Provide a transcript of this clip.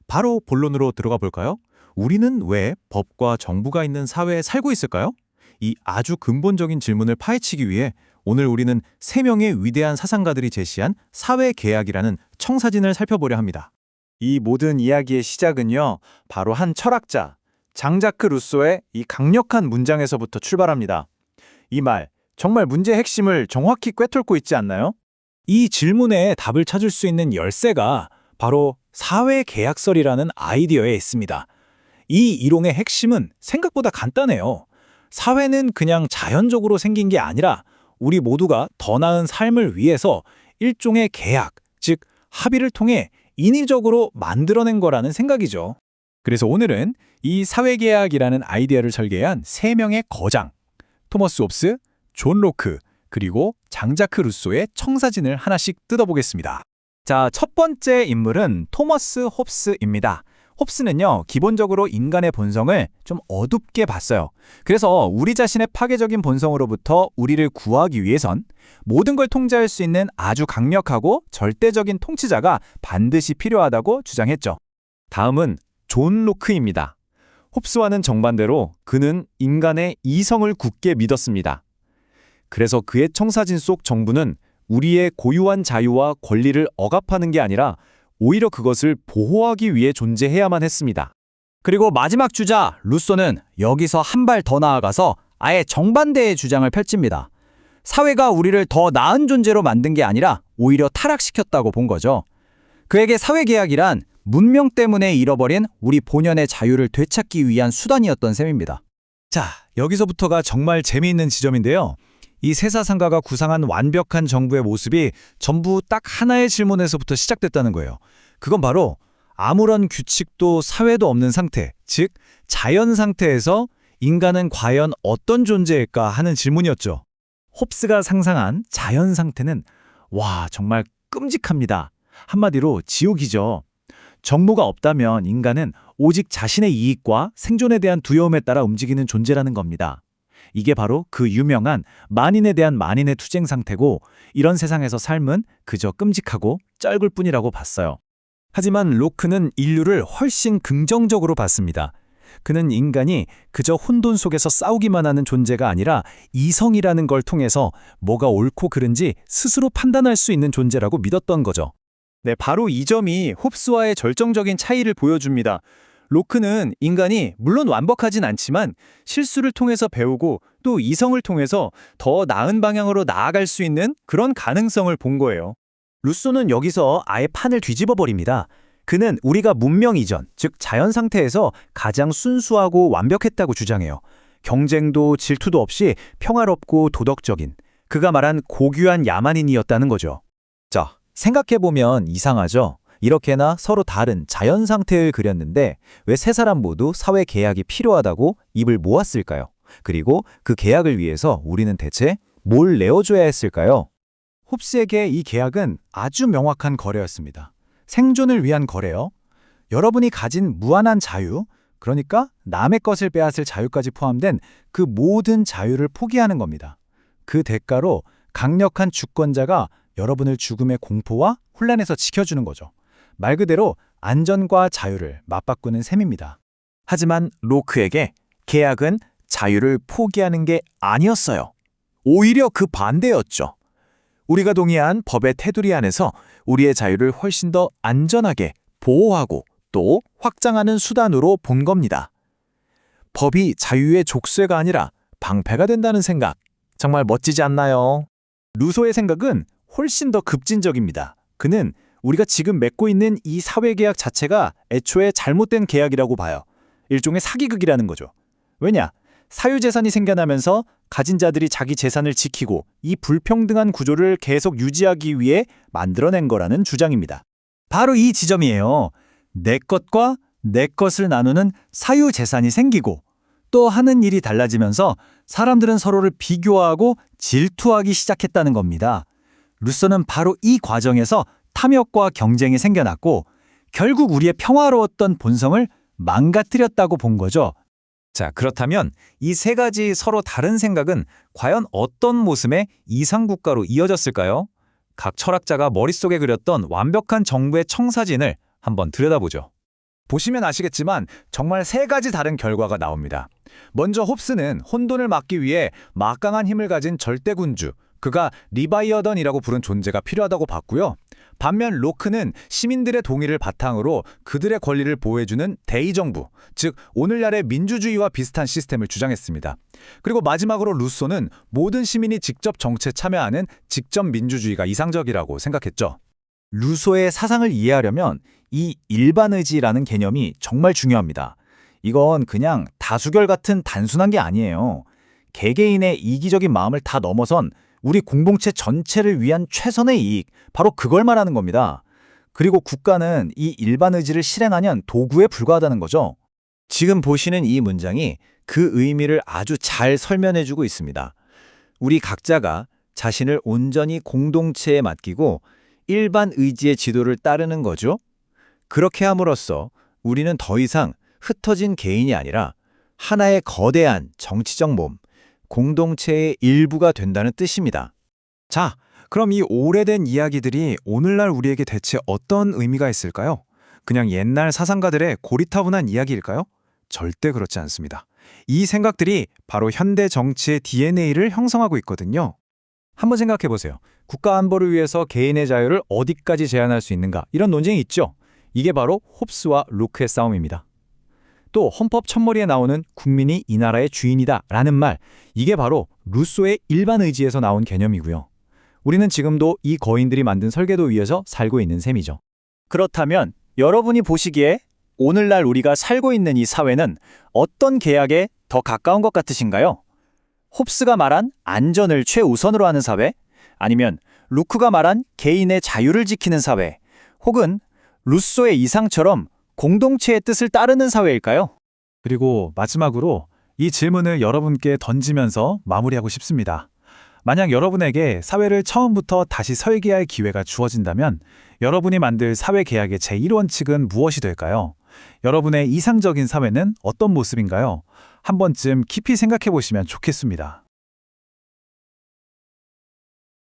바로 본론으로 들어가 볼까요? 우리는 왜 법과 정부가 있는 사회에 살고 있을까요? 이 아주 근본적인 질문을 파헤치기 위해 오늘 우리는 3명의 위대한 사상가들이 제시한 사회계약이라는 청사진을 살펴보려 합니다. 이 모든 이야기의 시작은요, 바로 한 철학자, 장자크 루소의 이 강력한 문장에서부터 출발합니다. 이 말, 정말 문제의 핵심을 정확히 꿰뚫고 있지 않나요? 이 질문에 답을 찾을 수 있는 열쇠가 바로 사회계약설이라는 아이디어에 있습니다. 이 이론의 핵심은 생각보다 간단해요. 사회는 그냥 자연적으로 생긴 게 아니라 우리 모두가 더 나은 삶을 위해서 일종의 계약, 즉 합의를 통해 인위적으로 만들어낸 거라는 생각이죠. 그래서 오늘은 이 사회계약이라는 아이디어를 설계한 3명의 거장, 토머스 홉스, 존 로크, 그리고 장자크 루소의 청사진을 하나씩 뜯어보겠습니다. 자, 첫 번째 인물은 토머스 홉스입니다. 홉스는요, 기본적으로 인간의 본성을 좀 어둡게 봤어요. 그래서 우리 자신의 파괴적인 본성으로부터 우리를 구하기 위해선 모든 걸 통제할 수 있는 아주 강력하고 절대적인 통치자가 반드시 필요하다고 주장했죠. 다음은 존 로크입니다. 홉스와는 정반대로 그는 인간의 이성을 굳게 믿었습니다. 그래서 그의 청사진 속 정부는 우리의 고유한 자유와 권리를 억압하는 게 아니라 오히려 그것을 보호하기 위해 존재해야만 했습니다. 그리고 마지막 주자 루소는 여기서 한 발 더 나아가서 아예 정반대의 주장을 펼칩니다. 사회가 우리를 더 나은 존재로 만든 게 아니라 오히려 타락시켰다고 본 거죠. 그에게 사회계약이란 문명 때문에 잃어버린 우리 본연의 자유를 되찾기 위한 수단이었던 셈입니다. 자, 여기서부터가 정말 재미있는 지점인데요. 이 세 사상가가 구상한 완벽한 정부의 모습이 전부 딱 하나의 질문에서부터 시작됐다는 거예요. 그건 바로 아무런 규칙도 사회도 없는 상태, 즉 자연 상태에서 인간은 과연 어떤 존재일까 하는 질문이었죠. 홉스가 상상한 자연 상태는 정말 끔찍합니다. 한마디로 지옥이죠. 정부가 없다면 인간은 오직 자신의 이익과 생존에 대한 두려움에 따라 움직이는 존재라는 겁니다. 이게 바로 그 유명한 만인에 대한 만인의 투쟁 상태고, 이런 세상에서 삶은 그저 끔찍하고 쩔굴 뿐이라고 봤어요. 하지만 로크는 인류를 훨씬 긍정적으로 봤습니다. 그는 인간이 그저 혼돈 속에서 싸우기만 하는 존재가 아니라 이성이라는 걸 통해서 뭐가 옳고 그른지 스스로 판단할 수 있는 존재라고 믿었던 거죠. 네, 바로 이 점이 홉스와의 절정적인 차이를 보여줍니다. 로크는 인간이 물론 완벽하진 않지만 실수를 통해서 배우고 또 이성을 통해서 더 나은 방향으로 나아갈 수 있는 그런 가능성을 본 거예요. 루소는 여기서 아예 판을 뒤집어 버립니다. 그는 우리가 문명 이전, 즉 자연 상태에서 가장 순수하고 완벽했다고 주장해요. 경쟁도 질투도 없이 평화롭고 도덕적인, 그가 말한 고귀한 야만인이었다는 거죠. 자, 생각해보면 이상하죠? 이렇게나 서로 다른 자연 상태를 그렸는데 왜 세 사람 모두 사회 계약이 필요하다고 입을 모았을까요? 그리고 그 계약을 위해서 우리는 대체 뭘 내어줘야 했을까요? 홉스에게 이 계약은 아주 명확한 거래였습니다. 생존을 위한 거래요. 여러분이 가진 무한한 자유, 그러니까 남의 것을 빼앗을 자유까지 포함된 그 모든 자유를 포기하는 겁니다. 그 대가로 강력한 주권자가 여러분을 죽음의 공포와 혼란에서 지켜주는 거죠. 말 그대로 안전과 자유를 맞바꾸는 셈입니다. 하지만 로크에게 계약은 자유를 포기하는 게 아니었어요. 오히려 그 반대였죠. 우리가 동의한 법의 테두리 안에서 우리의 자유를 훨씬 더 안전하게 보호하고 또 확장하는 수단으로 본 겁니다. 법이 자유의 족쇄가 아니라 방패가 된다는 생각, 정말 멋지지 않나요? 루소의 생각은 훨씬 더 급진적입니다. 그는 우리가 지금 맺고 있는 이 사회계약 자체가 애초에 잘못된 계약이라고 봐요. 일종의 사기극이라는 거죠. 왜냐? 사유재산이 생겨나면서 가진 자들이 자기 재산을 지키고 이 불평등한 구조를 계속 유지하기 위해 만들어낸 거라는 주장입니다. 바로 이 지점이에요. 내 것과 내 것을 나누는 사유재산이 생기고 또 하는 일이 달라지면서 사람들은 서로를 비교하고 질투하기 시작했다는 겁니다. 루소는 바로 이 과정에서 탐욕과 경쟁이 생겨났고 결국 우리의 평화로웠던 본성을 망가뜨렸다고 본 거죠. 자, 그렇다면 이 세 가지 서로 다른 생각은 과연 어떤 모습의 이상국가로 이어졌을까요? 각 철학자가 머릿속에 그렸던 완벽한 정부의 청사진을 한번 들여다보죠. 보시면 아시겠지만 정말 세 가지 다른 결과가 나옵니다. 먼저 홉스는 혼돈을 막기 위해 막강한 힘을 가진 절대군주, 그가 리바이어던이라고 부른 존재가 필요하다고 봤고요. 반면 로크는 시민들의 동의를 바탕으로 그들의 권리를 보호해주는 대의정부, 즉 오늘날의 민주주의와 비슷한 시스템을 주장했습니다. 그리고 마지막으로 루소는 모든 시민이 직접 정치에 참여하는 직접 민주주의가 이상적이라고 생각했죠. 루소의 사상을 이해하려면 이 일반의지라는 개념이 정말 중요합니다. 이건 그냥 다수결 같은 단순한 게 아니에요. 개개인의 이기적인 마음을 다 넘어선 우리 공동체 전체를 위한 최선의 이익, 바로 그걸 말하는 겁니다. 그리고 국가는 이 일반의지를 실행하는 도구에 불과하다는 거죠. 지금 보시는 이 문장이 그 의미를 아주 잘 설명해주고 있습니다. 우리 각자가 자신을 온전히 공동체에 맡기고 일반 의지의 지도를 따르는 거죠. 그렇게 함으로써 우리는 더 이상 흩어진 개인이 아니라 하나의 거대한 정치적 몸, 공동체의 일부가 된다는 뜻입니다. 자, 그럼 이 오래된 이야기들이 오늘날 우리에게 대체 어떤 의미가 있을까요? 그냥 옛날 사상가들의 고리타분한 이야기일까요? 절대 그렇지 않습니다. 이 생각들이 바로 현대 정치의 DNA를 형성하고 있거든요. 한번 생각해 보세요. 국가 안보를 위해서 개인의 자유를 어디까지 제한할 수 있는가? 이런 논쟁이 있죠. 이게 바로 홉스와 로크의 싸움입니다. 또 헌법 첫머리에 나오는 국민이 이 나라의 주인이다 라는 말, 이게 바로 루소의 일반 의지에서 나온 개념이고요. 우리는 지금도 이 거인들이 만든 설계도 위에서 살고 있는 셈이죠. 그렇다면 여러분이 보시기에 오늘날 우리가 살고 있는 이 사회는 어떤 계약에 더 가까운 것 같으신가요? 홉스가 말한 안전을 최우선으로 하는 사회? 아니면 루크가 말한 개인의 자유를 지키는 사회? 혹은 루소의 이상처럼 공동체의 뜻을 따르는 사회일까요? 그리고 마지막으로 이 질문을 여러분께 던지면서 마무리하고 싶습니다. 만약 여러분에게 사회를 처음부터 다시 설계할 기회가 주어진다면 여러분이 만들 사회계약의 제1원칙은 무엇이 될까요? 여러분의 이상적인 사회는 어떤 모습인가요? 한 번쯤 깊이 생각해 보시면 좋겠습니다.